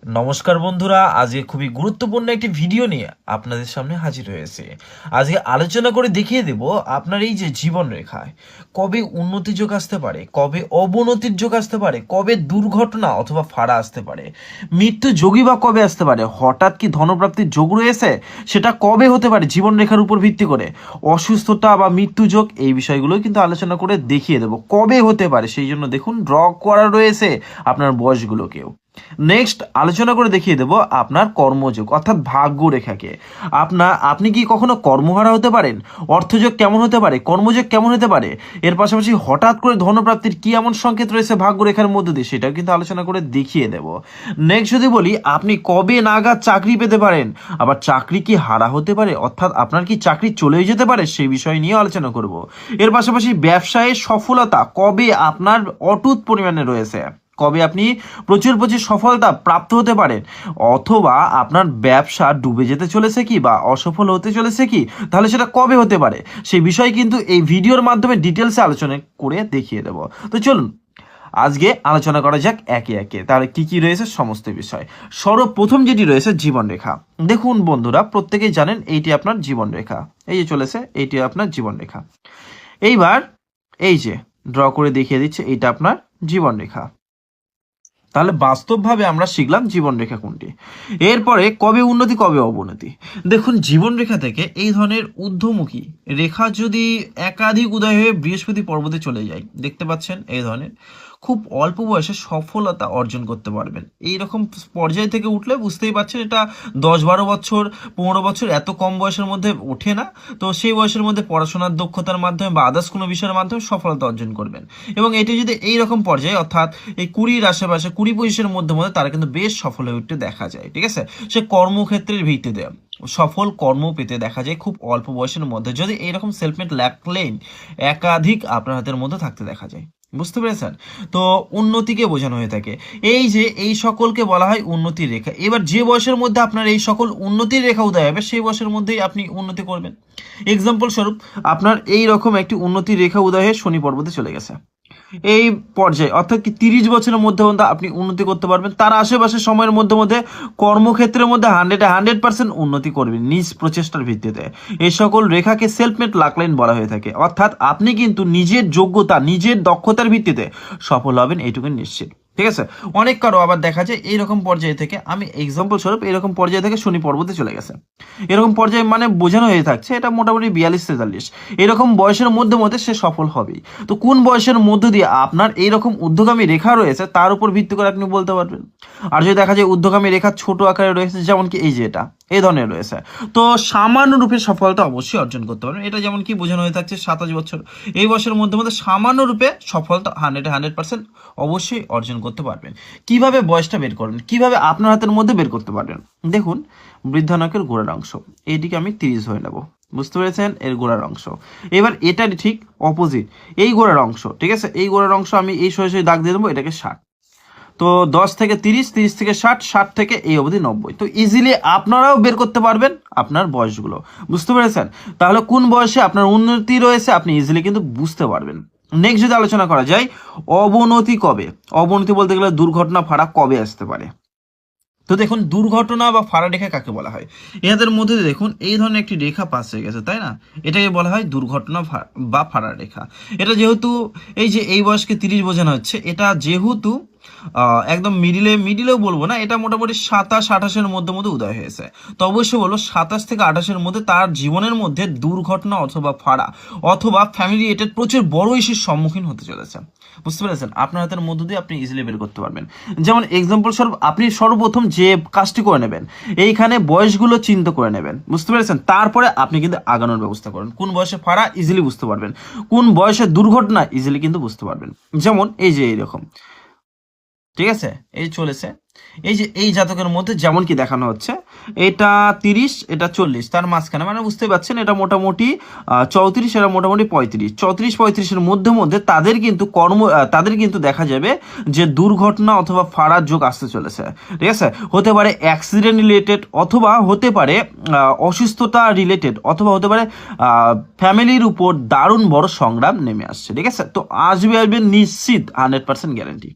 নমস্কার বন্ধুরা, আজকে খুবই গুরুত্বপূর্ণ একটি ভিডিও নিয়ে আপনাদের সামনে হাজির হয়েছে। আজকে আলোচনা করে দেখিয়ে দেব আপনার এই যে জীবন রেখায় কবে উন্নতির যোগ আসতে পারে, কবে অবনতির যোগ আসতে পারে, কবে দুর্ঘটনা অথবা ফাড়া আসতে পারে, মৃত্যু যোগী বা কবে আসতে পারে, হঠাৎ কি ধনপ্রাপ্তির যোগ রয়েছে সেটা কবে হতে পারে জীবন রেখার উপর ভিত্তি করে, অসুস্থতা বা মৃত্যু যোগ, এই বিষয়গুলো কিন্তু আলোচনা করে দেখিয়ে দেব কবে হতে পারে। সেই জন্য দেখুন ড্র করা রয়েছে আপনার বয়সগুলোকেও। নেক্সট আলোচনা করে দেখিয়ে দেব আপনার কর্মযোগ অর্থাৎ ভাগ্য রেখাকে। আপনি কি কখনো কর্মহারা হতে পারেন, অর্থযোগ কেমন হতে পারে, কর্মযোগ কেমন হতে পারে, এর পাশাপাশি হঠাৎ করে ধনপ্রাপ্তির কি এমন সংকেত রয়েছে ভাগ্য রেখার মধ্যে দিয়ে, সেটাও কিন্তু আলোচনা করে দেখিয়ে দেব। নেক্সট যদি বলি আপনি কবে নাগাদ চাকরি পেতে পারেন, আবার চাকরি কি হারা হতে পারে অর্থাৎ আপনার কি চাকরি চলেই যেতে পারে, সেই বিষয় নিয়ে আলোচনা করব। এর পাশাপাশি ব্যবসায় সফলতা কবে আপনার অটুট পরিমাণে রয়েছে, কবে আপনি প্রচুর প্রচুর সফলতা প্রাপ্ত হতে পারেন, অথবা আপনার ব্যবসা ডুবে যেতে চলেছে কি বা অসফল হতে চলেছে কি, তাহলে সেটা কবে হতে পারে, সেই বিষয় কিন্তু এই ভিডিওর মাধ্যমে ডিটেলসে আলোচনা করে দেখিয়ে দেব। তো চলুন আজকে আলোচনা করা যাক একে একে তাহলে কি কি রয়েছে সমস্ত বিষয়। সর্বপ্রথম যেটি রয়েছে জীবন রেখা। দেখুন বন্ধুরা, প্রত্যেকেই জানেন এইটি আপনার জীবন রেখা, এই যে চলেছে এইটি আপনার জীবন রেখা। এইবার এই যে ড্র করে দেখিয়ে দিচ্ছে এইটা আপনার জীবন রেখা। তাহলে বাস্তবভাবে আমরা শিখলাম জীবন রেখা কোনটি। এরপরে কবে উন্নতি কবে অবনতি। দেখুন জীবন রেখা থেকে এই ধরনের ঊর্ধ্বমুখী রেখা যদি একাধিক উদয় হয়ে বৃহস্পতি পর্বতে চলে যায়, দেখতে পাচ্ছেন এই ধরনের, খুব অল্প বয়সে সফলতা অর্জন করতে পারবেন। এই রকম পর্যায় থেকে উঠলে বুঝতেই পারছেন এটা 10-12 বছর 15 বছর এত কম বয়সের মধ্যে ওঠে না। তো সেই বয়সের মধ্যে পড়াশোনার দক্ষতার মাধ্যমে বা আদার্স কোনো বিষয়ের মাধ্যমে সফলতা অর্জন করবেন। এবং এটি যদি এই রকম পর্যায়ে অর্থাৎ এই 20-র আশেপাশে 20-25-এর মধ্যে তারা কিন্তু বেশ সফল হয়ে উঠতে দেখা যায়। ঠিক আছে, সে কর্মক্ষেত্রের ভিত্তিতে সফল কর্ম পেতে দেখা যায় খুব অল্প বয়সের মধ্যে, যদি এইরকম সেলফমেড ল্যাকলেন একাধিক আপনার হাতের মধ্যে থাকতে দেখা যায়। বুঝতে পেরেছেন? তো উন্নতিকে বোঝানো হয়ে থাকে, এই যে এই সকলকে বলা হয় উন্নতির রেখা। এবার যে বয়সের মধ্যে আপনার এই সকল উন্নতির রেখা উদয় হবে সেই বয়সের মধ্যেই আপনি উন্নতি করবেন। এক্সাম্পল স্বরূপ আপনার এই রকম একটি উন্নতির রেখা উদয় হয়ে শনি পর্বতে চলে গেছে, এই পর্যায়ে অর্থাৎ কি 30 বছরের মধ্যে আপনি উন্নতি করতে পারবেন। তার আশেপাশে সময়ের মধ্যে মধ্যে কর্মক্ষেত্রের মধ্যে 100% উন্নতি করবেন নিজ প্রচেষ্টার ভিত্তিতে। এই সকল রেখাকে সেলফমেড লাকলাইন বলা হয়ে থাকে, অর্থাৎ আপনি কিন্তু নিজের যোগ্যতা নিজের দক্ষতার ভিত্তিতে সফল হবেন, এইটুকু নিশ্চিত। ঠিক আছে, অনেক কারো আবার দেখা যায় এইরকম পর্যায়ে থেকে, আমি এক্সাম্পল স্বরূপ এরকম পর্যায়ে থেকে শনি পর্বতে চলে গেছে, এরকম পর্যায়ে মানে বোঝানো হয়ে থাকছে এটা মোটামুটি 42-43 এরকম বয়সের মধ্যে মধ্যে সে সফল হবেই। তো কোন বয়সের মধ্য দিয়ে আপনার এইরকম ঊর্ধ্বগামী রেখা রয়েছে তার উপর ভিত্তি করে আপনি বলতে পারবেন। আর যদি দেখা যায় ঊর্ধ্বগামী রেখা ছোট আকারে রয়েছে, যেমন কি এই যে এটা এই ধরনের রয়েছে, তো সামান্য রূপে সফলতা অবশ্যই অর্জন করতে পারবেন। এটা যেমন কি বোঝানো হয়ে থাকছে 27 বছর, এই বয়সের মধ্যে মধ্যে সামান্য রূপে সফলতা 100% অবশ্যই অর্জন করতে পারবেন। কিভাবে বয়সটা বের করবেন, কিভাবে আপনার হাতের মধ্যে বের করতে পারবেন, দেখুন বৃদ্ধানকের গোড়ার অংশ এইটিকে আমি 30 ধরে নেব, বুঝতে পেরেছেন, এর গোড়ার অংশ। এবার এটার ঠিক অপোজিট এই গোড়ার অংশ, ঠিক আছে, এই গোড়ার অংশ আমি এই সরাসরি দাগ দিয়ে দেবো, এটাকে 60। তো 10 থেকে 30, 30 থেকে 60, 60 থেকে এই অবধি 90। তো ইজিলি আপনারাও বের করতে পারবেন আপনার বয়সগুলো, বুঝতে পেরেছেন। তাহলে কোন বয়সে আপনার উন্নতি রয়েছে আপনি ইজিলি কিন্তু বুঝতে পারবেন। নেক্সট যদি আলোচনা করা যায় অবনতি কবে, অবনতি বলতে গেলে দুর্ঘটনা ফাড়া কবে আসতে পারে। তো দেখুন দুর্ঘটনা বা ফাড়া রেখা কাকে বলা হয়, এদের মধ্যে দেখুন এই ধরনের একটি রেখা পাস হয়ে গেছে, তাই না, এটাকে বলা হয় দুর্ঘটনা বা ফাড়া রেখা। এটা যেহেতু এই যে এই বয়সকে 30 বোঝানো হচ্ছে, এটা যেহেতু একদম মিডিলেও বলবো না, এটা মোটামুটি 27-28-এর মধ্যে মধ্যে উদয় হয়েছে। তো অবশ্যই বলবো 27 থেকে 28-এর মধ্যে তার জীবনের মধ্যে দুর্ঘটনা অথবা ফাড়া অথবা ফ্যামিলি রিলেটেড প্রচুর বড় ইস্যুর সম্মুখীন হতে চলেছে। বুঝতে পেরেছেন, আপনার হাতের মধ্য দিয়ে আপনি ইজিলি বের করতে পারবেন। যেমন এক্সাম্পল স্বরূপ আপনি সর্বপ্রথম যে কাজটি করে নেবেন এইখানে বয়সগুলো চিন্তা করে নেবেন, বুঝতে পেরেছেন, তারপরে আপনি কিন্তু আগানোর ব্যবস্থা করেন। কোন বয়সে ফাড়া ইজিলি বুঝতে পারবেন, কোন বয়সে দুর্ঘটনা ইজিলি কিন্তু বুঝতে পারবেন। যেমন এই যে এইরকম, ঠিক আছে, এই চলেছে, এই যে এই জাতকের মধ্যে যেমন কি দেখানো হচ্ছে, এটা 30 এটা 40, তার মাঝখানে মানে বুঝতে পারছেন এটা মোটামুটি 34, এটা মোটামুটি 35, 34-35-এর মধ্যে মধ্যে তাদের কিন্তু দেখা যাবে যে দুর্ঘটনা অথবা ফাড়ার যোগ আসতে চলেছে। ঠিক আছে, হতে পারে অ্যাক্সিডেন্ট রিলেটেড, অথবা হতে পারে অসুস্থতা রিলেটেড, অথবা হতে পারে ফ্যামিলির উপর দারুণ বড় সংগ্রাম নেমে আসছে। ঠিক আছে, তো আসবে নিশ্চিত 100% গ্যারান্টি।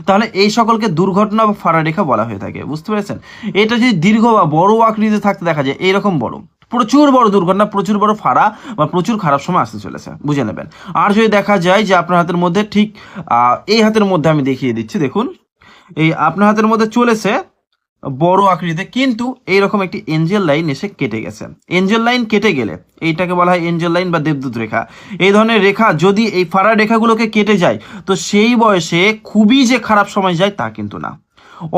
তাহলে এই সকলকে দুর্ঘটনা বা ফাড়া রেখা বলা হয়ে থাকে, বুঝতে পেরেছেন? এটা যদি দীর্ঘ বা বড় আকৃতিতে থাকতে দেখা যায়, এইরকম বড়, প্রচুর বড় দুর্ঘটনা, প্রচুর বড় ফাড়া বা প্রচুর খারাপ সময় আসতে চলেছে, বুঝে নেবেন। আর যদি দেখা যায় যে আপনার হাতের মধ্যে ঠিক এই হাতের মধ্যে আমি দেখিয়ে দিচ্ছি, দেখুন এই আপনার হাতের মধ্যে চলেছে বড় আকৃতিতে, কিন্তু এইরকম একটি এঞ্জেল লাইন এসে কেটে গেছে। এঞ্জেল লাইন কেটে গেলে এইটাকে বলা হয় এঞ্জেল লাইন বা দেবদূত রেখা। এই ধরনের রেখা যদি এই ফাড়া রেখাগুলোকে কেটে যায়, তো সেই বয়সে খুবই যে খারাপ সময় যায় তা কিন্তু না।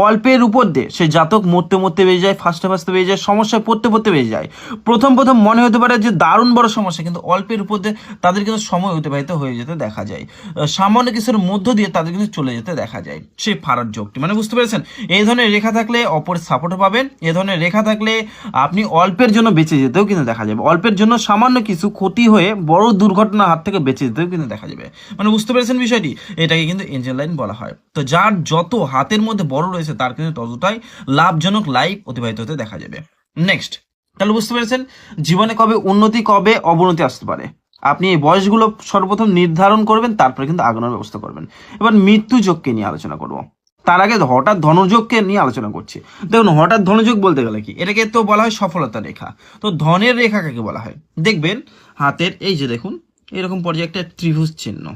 অল্পের উপর দিয়ে সে জাতক মরতে মরতে বেরিয়ে যায়, ফার্স্টে ফার্স্টে বেরিয়ে যায়, সমস্যায় পড়তে পড়তে বেরিয়ে যায়। প্রথম প্রথম মনে হতে পারে যে দারুণ বড় সমস্যা, কিন্তু অল্পের উপর দিয়ে তাদের কিন্তু সময় অতিবাহিত হয়ে যেতে দেখা যায়। সামান্য কিছুর মধ্য দিয়ে তাদের কিন্তু চলে যেতে দেখা যায় সেই ফারার যোগটি, মানে বুঝতে পেরেছেন? এই ধরনের রেখা থাকলে অপরের সাপোর্টও পাবেন। এই ধরনের রেখা থাকলে আপনি অল্পের জন্য বেঁচে যেতেও কিন্তু দেখা যাবে, অল্পের জন্য সামান্য কিছু ক্ষতি হয়ে বড় দুর্ঘটনার হাত থেকে বেঁচে যেতেও কিন্তু দেখা যাবে, মানে বুঝতে পেরেছেন বিষয়টি? এটাকে কিন্তু এঞ্জেল লাইন বলা হয়। তো যার যত হাতের মধ্যে বড় রয়েছে তার কিন্তু ততটাই লাভজনক লাইফ অতিবাহিত হতে দেখা যাবে। নেক্সট, তাহলে বুঝতে পেরেছেন জীবনে কবে উন্নতি কবে অবনতি আসতে পারে। আপনি এই বয়সগুলো সর্বপ্রথম নির্ধারণ করবেন, তারপরে কিন্তু আগানোর ব্যবস্থা করবেন। এবার মৃত্যু যোগকে নিয়ে আলোচনা করব। তার আগে হঠাৎ ধনযোগকে নিয়ে আলোচনা করছি। দেখুন, হঠাৎ ধনযোগ বলতে গেলে কি, এটাকে তো বলা হয় সফলতা রেখা। তো ধনের রেখা কাকে বলা হয়? দেখবেন হাতের এই যে দেখুন এরকম পর্যায়ে একটা ত্রিভুজ চিহ্ন,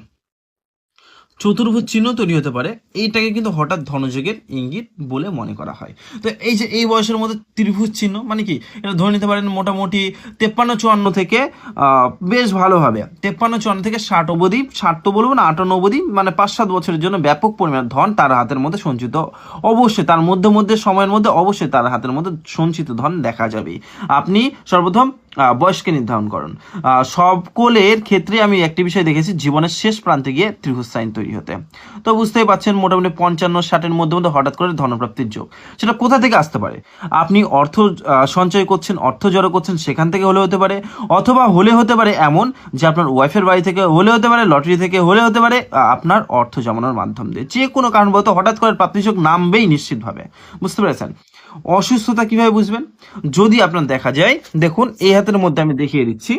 চতুর্ভুজ চিহ্ন তৈরি হতে পারে, এইটাকে কিন্তু হঠাৎ ধনযোগের ইঙ্গিত বলে মনে করা হয়। তো এই যে এই বয়সের মধ্যে ত্রিভুজ চিহ্ন মানে কি, এটা ধরে নিতে পারেন মোটামুটি 53-54 থেকে বেশ ভালোভাবে 53-54 থেকে 60 অবধি, 60 তো বলবো না, 58 অবধি, মানে 5-7 বছরের জন্য ব্যাপক পরিমাণ ধন তার হাতের মধ্যে সঞ্চিত, অবশ্যই তার মধ্যে মধ্যে সময়ের মধ্যে অবশ্যই তার হাতের মধ্যে সঞ্চিত ধন দেখা যাবে। আপনি সর্বপ্রথম বয়সকে নির্ধারণ করুন। সকলের ক্ষেত্রে আমি একটি বিষয় দেখেছি, জীবনের শেষ প্রান্তে গিয়ে ত্রিভুজ সাইন তৈরি হতে। তো বুঝতেই পারছেন মোটামুটি 55-60-এর মধ্যে মধ্যে হঠাৎ করে ধনপ্রাপ্তির যোগ। সেটা কোথা থেকে আসতে পারে? আপনি অর্থ সঞ্চয় করছেন, অর্থ জড়ো করছেন, সেখান থেকে হলে হতে পারে, অথবা হলে হতে পারে এমন যে আপনার ওয়াইফের বাড়ি থেকে হলে হতে পারে, লটারি থেকে হলে হতে পারে, আপনার অর্থ জমানোর মাধ্যম দিয়ে যে কোনো কারণবশত হঠাৎ করে প্রাপ্তির যোগ নামবেই নিশ্চিতভাবে, বুঝতে পেরেছেন? অসুস্থতা কিভাবে বুঝবেন? যদি আপনার দেখা যায়, দেখুন এই হাতের মধ্যে আমি দেখিয়ে দিচ্ছি,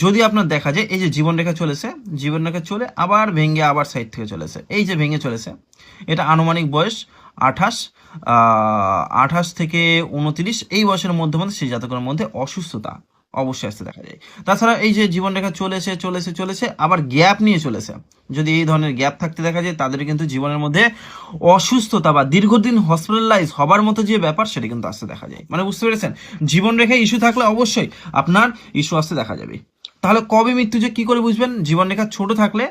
যদি আপনার দেখা যায় এই যে জীবন রেখা চলেছে, জীবন রেখা চলে আবার ভেঙে আবার সাইড থেকে চলেছে, এই যে ভেঙে চলেছে, এটা আনুমানিক বয়স 28, 28 থেকে 29 এই বয়সের মধ্যে মধ্যে সেই জাতকের মধ্যে অসুস্থতা অবশ্যই আসতে দেখা যায়। তাছাড়া এই যে জীবন রেখা চলেছে চলেছে চলেছে আবার গ্যাপ নিয়ে চলেছে, যদি এই ধরনের গ্যাপ থাকতে দেখা যায় তাদের কিন্তু জীবনের মধ্যে অসুস্থতা বা দীর্ঘদিন হসপিটালাইজ হবার মতো যে ব্যাপার সেটা কিন্তু আসতে দেখা যায়, মানে বুঝতে পেরেছেন? জীবন রেখায় ইস্যু থাকলে অবশ্যই আপনার ইস্যু আসতে দেখা যাবে। তাহলে কবে মৃত্যু যে কি করে বুঝবেন? জীবন রেখা ছোট থাকলে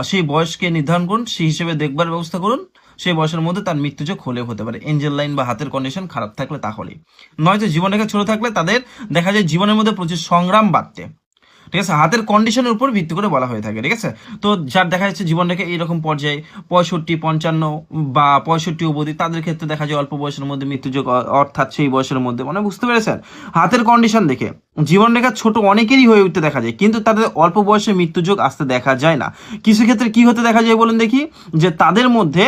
সেই বয়সকে নির্ধারণ করুন, সেই হিসেবে দেখবার ব্যবস্থা করুন, সেই বয়সের মধ্যে তার মৃত্যুযোগ হলেও হতে পারে, এঞ্জেল লাইন বা হাতের কন্ডিশন খারাপ থাকলে তাহলেই। নয়তো জীবনরেখা ছোট থাকলে তাদের দেখা যায় জীবনের মধ্যে প্রচুর সংগ্রাম বাড়তে, ঠিক আছে? হাতের কন্ডিশনের উপর ভিত্তি করে বলা হয়ে থাকে, ঠিক আছে? তো যার দেখা যাচ্ছে জীবন রেখা এইরকম পর্যায়ে 65-55 বা 65 অবধি, তাদের ক্ষেত্রে দেখা যায় অল্প বয়সের মধ্যে মৃত্যুযোগ, অর্থাৎ সেই বয়সের মধ্যে, মানে বুঝতে পেরেছেন? হাতের কন্ডিশন দেখে জীবন রেখা ছোট অনেকেরই হয়ে উঠতে দেখা যায়, কিন্তু তাদের অল্প বয়সে মৃত্যুযোগ আসতে দেখা যায় না। কিছু ক্ষেত্রে কি হতে দেখা যায় বলুন দেখি, যে তাদের মধ্যে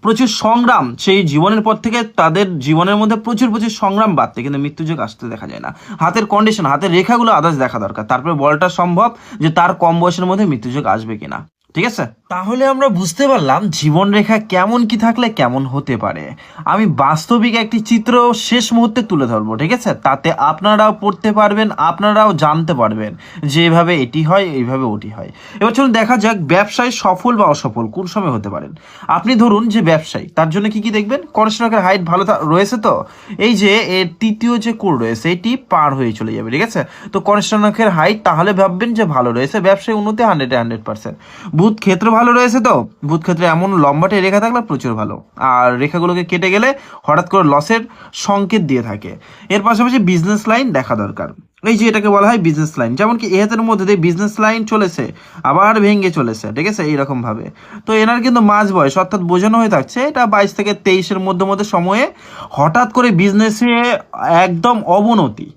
প্রচুর সংগ্রাম, সেই জীবনের পর থেকে তাদের জীবনের মধ্যে প্রচুর প্রচুর সংগ্রাম বাড়তে, কিন্তু মৃত্যুযোগ আসতে দেখা যায় না। হাতের কন্ডিশন, হাতের রেখাগুলো আদার্স দেখা দরকার, তারপরে বলটা সম্ভব যে তার কম বয়সের মধ্যে মৃত্যুযোগ আসবে কিনা, ঠিক আছে? তাহলে আমরা বুঝতে পারলাম জীবন রেখা কেমন কি থাকলে কেমন হতে পারে। আমি বাস্তবিক একটি চিত্র শেষ মুহূর্তে তুলে ধরবো, ঠিক আছে? তাতে আপনারাও পড়তে পারবেন, আপনারাও জানতে পারবেন যে এভাবে এটি হয়, এইভাবে ওটি হয়। এবার চলুন দেখা যাক ব্যবসায় সফল বা অসফল কোন সময় হতে পারেন। আপনি ধরুন যে ব্যবসায়ী, তার জন্য কি কি দেখবেন? কনস্ট্রাক্টর হাইট ভালো রয়েছে, তো এই যে এর তৃতীয় যে কোর রয়েছে এটি পার হয়ে চলে যাবে, ঠিক আছে? তো কনস্ট্রাক্টরের হাইট তাহলে ভাববেন যে ভালো রয়েছে, ব্যবসায় উন্নতি 100% বুধ ক্ষেত্র ভালো রয়েছে, তো বুধ ক্ষেত্রে এমন লম্বাটে রেখা থাকলে প্রচুর ভালো, আর রেখাগুলোকে কেটে গেলে হঠাৎ করে লসের সংকেত দিয়ে থাকে। এর পাশাপাশি বিজনেস লাইন দেখা দরকার, এই যে এটাকে বলা হয় বিজনেস লাইন, যেমন কি এ হাতের মধ্যে দিয়ে বিজনেস লাইন চলেছে আবার ভেঙে চলেছে, ঠিক আছে? এইরকম ভাবে। তো এনার কিন্তু মাঝ বয়স, অর্থাৎ বোঝানো হয়ে থাকছে এটা 22 থেকে 23-এর মধ্যে মধ্যে সময়ে হঠাৎ করে বিজনেসে একদম অবনতি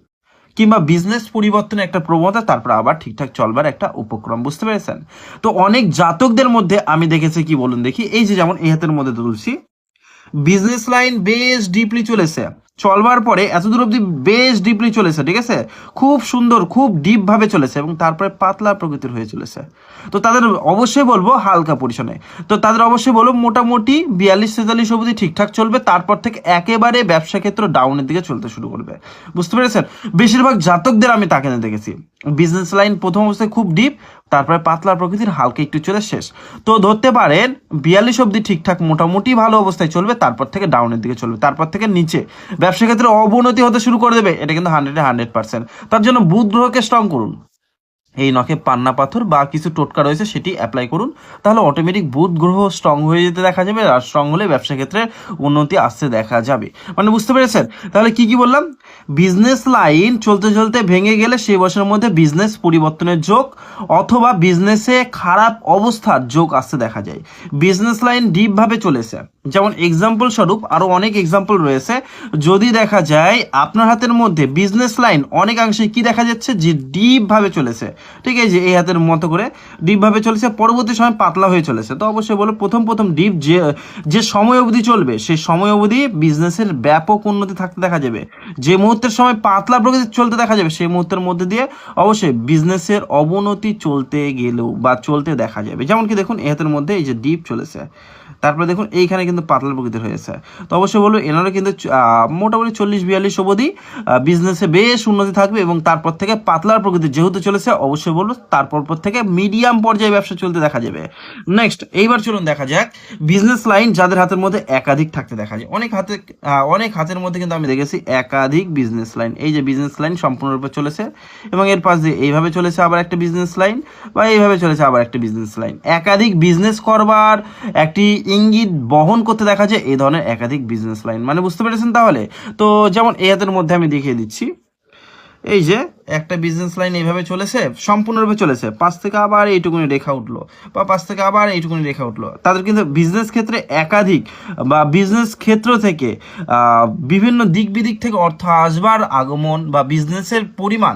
কিংবা বিজনেস পরিবর্তনের একটা প্রবণতা, তারপর আবার ঠিকঠাক চলবার একটা উপক্রম, বুঝতে পেরেছেন? তো অনেক জাতকদের মধ্যে আমি দেখেছি কি বলুন দেখি, এই যে যেমন এই হাতের মধ্যে তুলছি, বিজনেস লাইন বেশ ডিপলি চলেছে, চলবার পরে এত দূর অব্দি বেশ ডিপলি চলেছে, ঠিক আছে, খুব সুন্দর, খুব ডিপ ভাবে চলেছে এবং তারপরে পাতলা প্রকৃতির হয়ে চলেছে। তো তাদের অবশ্যই বলবো হালকা পজিশনে, তো তাদের অবশ্যই বলবো মোটামুটি 42-43 অবধি ঠিকঠাক চলবে, তারপর থেকে একেবারে ব্যবসা ক্ষেত্র ডাউনের দিকে চলতে শুরু করবে। বুঝতে পেরেছেন? বেশিরভাগ জাতকদের আমি তাকে দেখেছি বিজনেস লাইন প্রথম অবস্থায় খুব ডিপ, তারপরে পাতলা প্রকৃতির, হালকা একটু চলে শেষ। তো ধরতে পারেন 42 অবধি ঠিকঠাক মোটামুটি ভালো অবস্থায় চলবে, তারপর থেকে ডাউনের দিকে চলবে, তারপর থেকে নিচে ব্যবসা ক্ষেত্রে অবনতি হতে শুরু করে দেবে। এটা কিন্তু 100%। তার জন্য বুধ গ্রহকে স্ট্রং করুন, এই নখে পান্না পাথর বা কিছু টোটকা রয়েছে সেটি অ্যাপ্লাই করুন, তাহলে অটোমেটিক বুধ গ্রহ স্ট্রং হয়ে যেতে দেখা যাবে, আর স্ট্রং হলে ব্যবসা ক্ষেত্রে উন্নতি আসতে দেখা যাবে। মানে বুঝতে পেরেছেন? তাহলে কি কি বললাম? বিজনেস লাইন চলতে চলতে ভেঙে গেলে সেই বছরের মধ্যে বিজনেস পরিবর্তনের যোগ অথবা বিজনেসে খারাপ অবস্থার যোগ আসতে দেখা যায়। বিজনেস লাইন ডিপ ভাবে চলেছে, যেমন এক্সাম্পল স্বরূপ আরো অনেক এক্সাম্পল রয়েছে। যদি দেখা যায় আপনার হাতের মধ্যে বিজনেস লাইন অনেকাংশে কি দেখা যাচ্ছে যে ডিপ ভাবে চলেছে, ঠিক আছে, এই হাতের মতো করে ডিপ ভাবে চলেছে, পরবর্তী সময় পাতলা হয়ে চলেছে, তো অবশ্যই বলো প্রথম প্রথম ডিপ যে সময় অবধি চলবে সেই সময় অবধি বিজনেসের ব্যাপক উন্নতি থাকতে দেখা যাবে। যে মুহূর্তের সময় পাতলা প্রকৃতি চলতে দেখা যাবে সেই মুহূর্তের মধ্যে দিয়ে অবশ্যই বিজনেসের অবনতি চলতে গেলেও বা চলতে দেখা যাবে। যেমন কি দেখুন এই হাতের মধ্যে এই যে ডিপ চলেছে, তারপরে দেখুন এইখানে কিন্তু পাতলা প্রকৃতির হয়েছে, তো অবশ্যই বলবো এনারা কিন্তু মোটামুটি 40-42 অবধি বিজনেসে বেশ উন্নতি থাকবে এবং তারপর থেকে পাতলার প্রকৃতির যেহেতু চলেছে অবশ্যই বলবো তারপর থেকে মিডিয়াম পর্যায়ে ব্যবসা চলতে দেখা যাবে। নেক্সট এইবার চলুন দেখা যাক বিজনেস লাইন যাদের হাতের মধ্যে একাধিক থাকতে দেখা যায়। অনেক হাতের মধ্যে কিন্তু আমি দেখেছি একাধিক বিজনেস লাইন, এই যে বিজনেস লাইন সম্পূর্ণরূপে চলেছে এবং এর পাশ দিয়ে এইভাবে চলেছে আবার একটা বিজনেস লাইন বা এইভাবে চলেছে আবার একটা বিজনেস লাইন, একাধিক বিজনেস করবার একটি ইঙ্গিত বহন করতে দেখা যায় এই ধরনের একাধিক বিজনেস লাইন। মানে বুঝতে পেরেছেন? তাহলে তো যেমন এই হাতের মধ্যে আমি দেখিয়ে দিচ্ছি, এই যে একটা বিজনেস লাইন এইভাবে চলেছে, সম্পূর্ণরূপে চলেছে, পাশ থেকে আবার এইটুকুনি রেখা উঠলো বা পাশ থেকে আবার এইটুকুনি রেখা উঠলো, তাদের কিন্তু বিজনেস ক্ষেত্রে একাধিক বা বিজনেস ক্ষেত্র থেকে বিভিন্ন দিক বিদিক থেকে অর্থ আসবার আগমন বা বিজনেসের পরিমাণ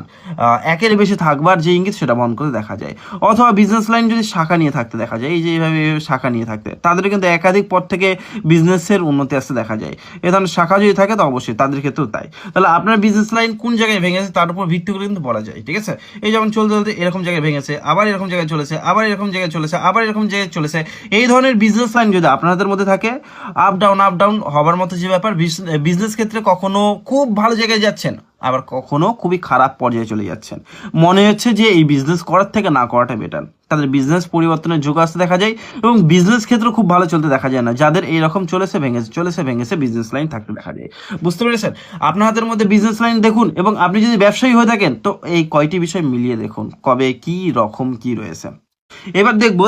একের বেশি থাকবার যে ইঙ্গিত সেটা বহন করে দেখা যায়। অথবা বিজনেস লাইন যদি শাখা নিয়ে থাকতে দেখা যায়, এই যে এইভাবে শাখা নিয়ে থাকতে, তাদের কিন্তু একাধিক পথ থেকে বিজনেসের উন্নতি আসতে দেখা যায়। এ ধরনের শাখা যদি থাকে তো অবশ্যই তাদের ক্ষেত্রেও তাই। তাহলে আপনার বিজনেস লাইন কোন জায়গায় ভেঙেছে তার উপর ভিত্তি করে কিন্তু বলা যায়, ঠিক আছে। এই যেমন চলতে চলতে এরকম জায়গায় ভেঙেছে, আবার এরকম জায়গায় চলেছে, আবার এরকম জায়গায় চলেছে, আবার এরকম জায়গায় চলেছে, এই ধরনের বিজনেস লাইন যদি আপনার হাতের মধ্যে থাকে, আপ ডাউন হবার মতো যে ব্যাপার, বিজনেস ক্ষেত্রে কখনো খুব ভালো জায়গায় যাচ্ছেন আবার কখনো খুবই খারাপ পর্যায়ে চলে যাচ্ছেন, মনে হচ্ছে যে এই বিজনেস করার থেকে না করাটা বেটার, তাদের বিজনেস পরিবর্তনের যোগ আসতে দেখা যায় এবং বিজনেস ক্ষেত্র খুব ভালো চলতে দেখা যায় না, যাদের এইরকম চলেছে ভেঙেছে বিজনেস লাইন থাকতে দেখা যায়। বুঝতে পেরেছেন? আপনার হাতের মধ্যে বিজনেস লাইন দেখুন এবং আপনি যদি ব্যবসায়ী হয়ে থাকেন তো এই কয়টি বিষয় মিলিয়ে দেখুন কবে কি রকম কি রয়েছে। এবার দেখবো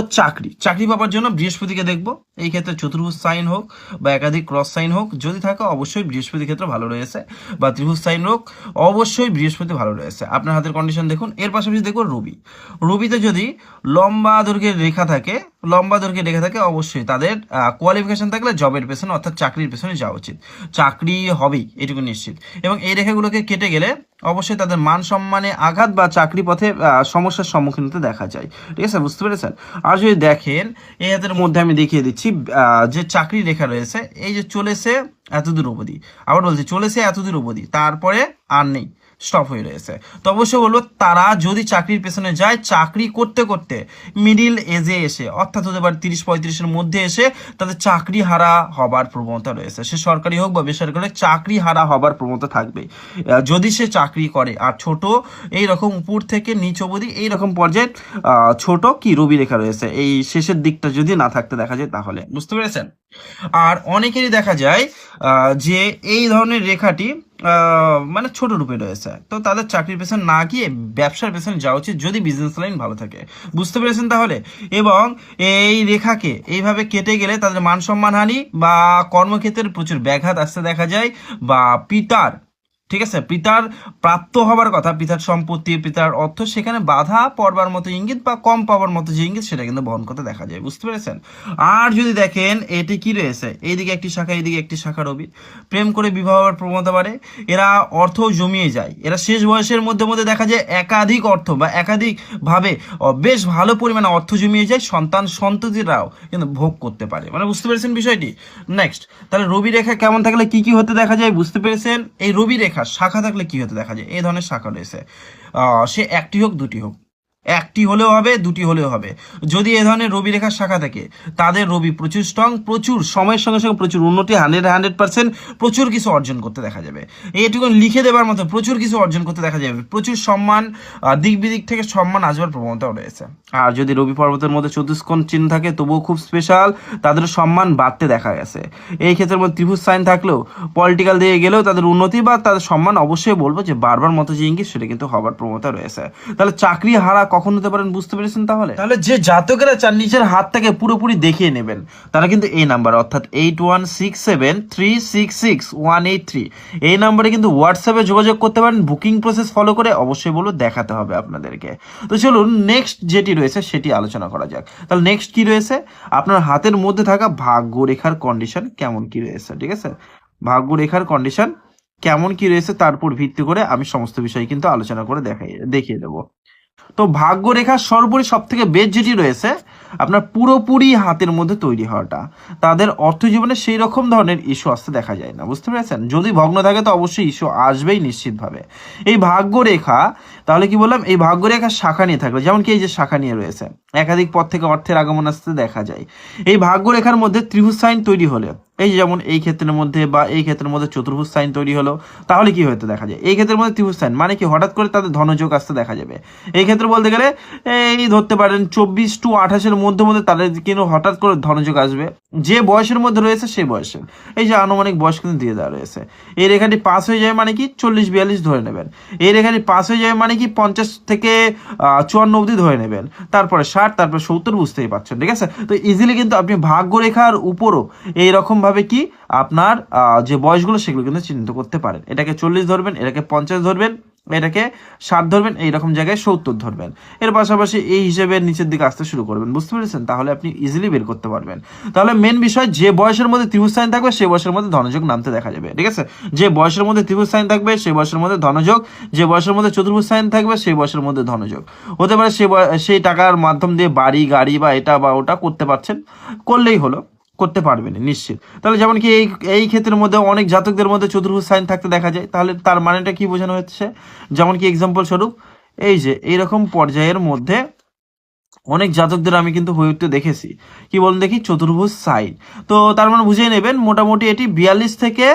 চাকরি পাওয়ার জন্য বৃহস্পতিকে দেখবো, এই ক্ষেত্রে চতুর্ভুজ সাইন হোক বা একাধিক ক্রস সাইন হোক যদি থাকে অবশ্যই বৃহস্পতি ক্ষেত্রে ভালো রয়েছে, বা ত্রিভুজ সাইন হোক অবশ্যই বৃহস্পতি ভালো রয়েছে। আপনার হাতের কন্ডিশন দেখুন। এর পাশাপাশি দেখবো রবিতে যদি লম্বা দৈর্ঘ্যের রেখা থাকে অবশ্যই তাদের কোয়ালিফিকেশন থাকলে জবের পেছনে অর্থাৎ চাকরির পেছনে যাওয়া উচিত, চাকরি হবেই এটুকু নিশ্চিত। এবং এই রেখাগুলোকে কেটে গেলে অবশ্যই তাদের মান সম্মানে আঘাত বা চাকরি পথে সমস্যার সম্মুখীন হতে দেখা যায়, ঠিক আছে। বুঝতে পেরেছেন? আর যদি দেখেন এই হাতের মধ্যে আমি দেখিয়ে দিচ্ছি যে চাকরি রেখা রয়েছে, এই যে চলেছে এতদূর অবধি, আবার বলছি চলেছে এতদূর অবধি, তারপরে আর নেই, স্টপ হয়ে রয়েছে। তো অবশ্যই বলবো তারা যদি চাকরির পেছনে যায়, চাকরি করতে করতে মিডিল এজে এসে অর্থাৎ হতে পারে 30-35-এর মধ্যে এসে তাদের চাকরি হারা হবার প্রবণতা রয়েছে, সে সরকারি হোক বা বেসরকারি, চাকরি হারা হবার প্রবণতা থাকবে যদি সে চাকরি করে। আর ছোট এই রকম উপর থেকে নিচ অবধি এইরকম পর্যায়ে ছোট কি রবি রেখা রয়েছে, এই শেষের দিকটা যদি না থাকতে দেখা যায় তাহলে। বুঝতে পেরেছেন? আর অনেকেরই দেখা যায় যে এই ধরনের রেখাটি মানে ছোট রূপে রয়েছে, তো তাদের চাকরির পেছনে না গিয়ে ব্যবসার পেছনে যাওয়া উচিত যদি বিজনেস লাইন ভালো থাকে। বুঝতে পেরেছেন তাহলে? এবং এই রেখাকে এইভাবে কেটে গেলে তাদের মান সম্মান হানি বা কর্মক্ষেত্রে প্রচুর ব্যাঘাত আসতে দেখা যায়, বা পিতার ঠিক আছে, পিতার প্রাপ্ত হবার কথা, পিতার সম্পত্তি, পিতার অর্থ, সেখানে বাধা পড়বার মতো ইঙ্গিত বা কম পাওয়ার মতো যে ইঙ্গিত সেটা কিন্তু বহন করতে দেখা যায়। বুঝতে পেরেছেন? আর যদি দেখেন এটি কি রয়েছে, এইদিকে একটি শাখা, এইদিকে একটি শাখা রবি, প্রেম করে বিবাহ হওয়ার প্রবণতা বাড়ে, এরা অর্থ জমিয়ে যায়, এরা শেষ বয়সের মধ্যে মধ্যে দেখা যায় একাধিক অর্থ বা একাধিক ভাবে বেশ ভালো পরিমাণে অর্থ জমিয়ে যায়, সন্তান সন্ততিরাও কিন্তু ভোগ করতে পারে। মানে বুঝতে পেরেছেন বিষয়টি? নেক্সট, তাহলে রবি রেখা কেমন থাকলে কি কি হতে দেখা যায় বুঝতে পেরেছেন? এই রবি রেখা শাখা থাকলে কি হতে দেখা যায়? এই ধরনের শাখা রয়েছে, সে একটি হোক দুটি হোক, একটি হলেও হবে, দুটি হলেও হবে। যদি এ ধরনের রবি রেখার শাখা থাকে, তাদের রবি প্রচুর স্ট্রং, প্রচুর সময়ের সঙ্গে সঙ্গে প্রচুর উন্নতি, 100% প্রচুর কিছু অর্জন করতে দেখা যাবে। এইটুকু লিখে দেবার মতো প্রচুর কিছু অর্জন করতে দেখা যাবে, প্রচুর সম্মান, দিক বিদিক থেকে সম্মান আসবার প্রবণতাও রয়েছে। আর যদি রবি পর্বতের মধ্যে চতুষ্কোণ চিহ্ন থাকে, তবুও খুব স্পেশাল, তাদের সম্মান বাড়তে দেখা গেছে। এই ক্ষেত্রের মধ্যে ত্রিভুজ সাইন থাকলেও, পলিটিক্যাল দিয়ে গেলেও তাদের উন্নতি বা তাদের সম্মান অবশ্যই বলবো যে বারবার মতো যে ইঙ্গিত সেটা কিন্তু হবার প্রবণতা রয়েছে। তাহলে চাকরি হারা কখন হতে পারেন বুঝতে পেরেছেন? তাহলে যে জাতকেরা চান নিজের হাতটাকে পুরোপুরি দেখিয়ে নেবেন, তারা কিন্তু এই নাম্বার অর্থাৎ 8167366183 এই নাম্বারে কিন্তু হোয়াটসঅ্যাপে যোগাযোগ করতে পারেন। বুকিং প্রসেস ফলো করে অবশ্যই বলো দেখাতে হবে আপনাদেরকে। তো চলুন নেক্সট যেটি রয়েছে সেটি আলোচনা করা যাক। তাহলে নেক্সট কি রয়েছে, আপনার হাতের মধ্যে থাকা ভাগ্য রেখার কন্ডিশন কেমন কি রয়েছে। ঠিক আছে, ভাগ্য রেখার কন্ডিশন কেমন কি রয়েছে তার উপর ভিত্তি করে আমি সমস্ত বিষয় কিন্তু আলোচনা করে দেখিয়ে দেবো। তো ভাগ্য রেখার সর্বোপরি সব থেকে বেস্ট যেটি রয়েছে, আপনার পুরোপুরি হাতের মধ্যে তৈরি হওয়াটা, তাদের অর্থ জীবনে সেই রকম ধরনের ইস্যু আসতে দেখা যায় না। বুঝতে পেরেছেন? যদি ভগ্ন থাকে তো অবশ্যই ইস্যু আসবেই নিশ্চিতভাবে। এই ভাগ্য রেখা, তাহলে কি বললাম, এই ভাগ্য রেখার শাখা নিয়ে থাকবে, যেমন কি এই যে শাখা নিয়ে রয়েছে, একাধিক পথ থেকে অর্থের আগমন আসতে দেখা যায়। এই ভাগ্য রেখার মধ্যে ত্রিভুজ সাইন তৈরি হলে, এই যে যেমন এই ক্ষেত্রের মধ্যে বা এই ক্ষেত্রের মধ্যে চতুর্ভুজ সাইন তৈরি হলো, তাহলে কি হতে দেখা যায়? এই ক্ষেত্রের মধ্যে ত্রিভুজ সাইন মানে কি হঠাৎ করে তাদের ধনযোগ আসতে দেখা যাবে। এই ক্ষেত্রে বলতে গেলে এই ধরতে পারেন 24 to 28 মধ্যে মধ্যে তাদের কিন্তু হঠাৎ করে ধনযোগ আসবে, যে বয়সের মধ্যে রয়েছে সেই বয়সের। এই যে আনুমানিক বয়স কিন্তু দিয়ে দেওয়া রয়েছে। এই রেখাটি পাস হয়ে যাবে মানে কি 40-42 ধরে নেবেন। এই রেখাটি পাস হয়ে যাবে মানে কি 50 থেকে 54 অবধি ধরে নেবেন, তারপরে 60, তারপরে 70, বুঝতেই পারছেন। ঠিক আছে, তো ইজিলি কিন্তু আপনি ভাগ্য রেখার উপরও এইরকম ভাবে কি আপনার যে বয়সগুলো সেগুলো কিন্তু চিহ্নিত করতে পারেন। এটাকে 40 ধরবেন, এটাকে 50 ধরবেন, এটাকে 60 ধরবেন, এইরকম জায়গায় 70 ধরবেন। এর পাশাপাশি এই হিসেবে নিচের দিকে আসতে শুরু করবেন। বুঝতে পেরেছেন? তাহলে আপনি ইজিলি বের করতে পারবেন। তাহলে মেন বিষয়, যে বয়সের মধ্যে ত্রিভুজ সাইন থাকবে সেই বয়সের মধ্যে ধনযোগ নামতে দেখা যাবে। ঠিক আছে, যে বয়সের মধ্যে ত্রিভুজ সাইন থাকবে সেই বয়সের মধ্যে ধনযোগ, যে বয়সের মধ্যে চতুর্ভুজ সাইন থাকবে সেই বয়সের মধ্যে ধনযোগ হতে পারে। সেই টাকার মাধ্যম দিয়ে বাড়ি গাড়ি বা এটা বা ওটা করতে পারছেন, করলেই হলো, করতে পারবেন নিশ্চিত। তাহলে যেমন কি এই ক্ষেত্রের মধ্যে অনেক জাতকদের মধ্যে চতুর্ভুজ সাইন থাকতে দেখা যায়। তাহলে তার মানেটা কি বোঝানো হচ্ছে, যেমন কি এক্সাম্পল স্বরূপ এই যে এইরকম পর্যায়ের মধ্যে অনেক জাতকদের আমি কিন্তু হয়ে উঠতে দেখেছি। কি বলুন দেখি, চতুর্ভুজ সাইন। তো তার মানে বুঝিয়ে নেবেন মোটামুটি এটি 42 থেকে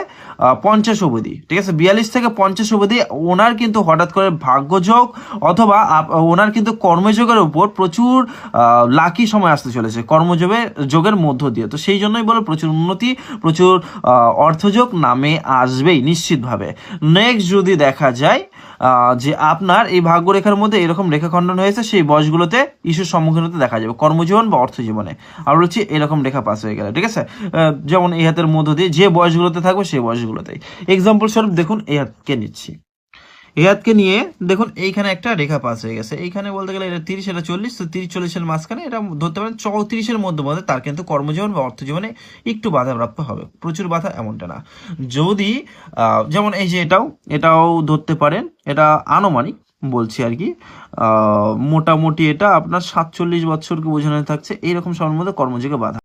50 অবধি। ঠিক আছে, 42 থেকে 50 অবধি ওনার কিন্তু হঠাৎ করে ভাগ্যযোগ অথবা ওনার কিন্তু কর্মযোগের উপর প্রচুর লাকি সময় আসতে চলেছে, যোগের মধ্য দিয়ে। তো সেই জন্যই বলে প্রচুর উন্নতি, প্রচুর অর্থযোগ নামে আসবেই নিশ্চিতভাবে। নেক্সট যদি দেখা যায় যে আপনার এই ভাগ্যরেখার মধ্যে এরকম রেখাখণ্ডন হয়েছে, সেই বয়সগুলোতে ইস্যুর সম্মুখীন হতে দেখা যাবে কর্মজীবন বা অর্থ জীবনে। আর বলছি এরকম রেখা পাস হয়ে গেলে, ঠিক আছে, যেমন এই হাতের মধ্য দিয়ে যে বয়সগুলোতে থাকবে সেই বয়সগুলোতেই। এক্সাম্পল স্বরূপ দেখুন, এই হাতকে নিচ্ছি, এই হাতকে নিয়ে দেখুন এইখানে একটা রেখা পাস হয়ে গেছে। এইখানে বলতে গেলে এটা 30, এটা 40, তো 30-40 মাঝখানে এটা ধরতে পারেন 34 মধ্যে মধ্যে তার কিন্তু কর্মজীবন বা অর্থ জীবনে একটু বাধাপ্রাপ্ত হবে, প্রচুর বাধা এমনটা না। যদি যেমন এই যে এটাও ধরতে পারেন, এটা আনুমানিক বলছি আর কি, মোটামুটি এটা আপনার 47 বছরকে বোঝানো থাকছে, এইরকম সময়ের মধ্যে কর্মযোগে বাধা।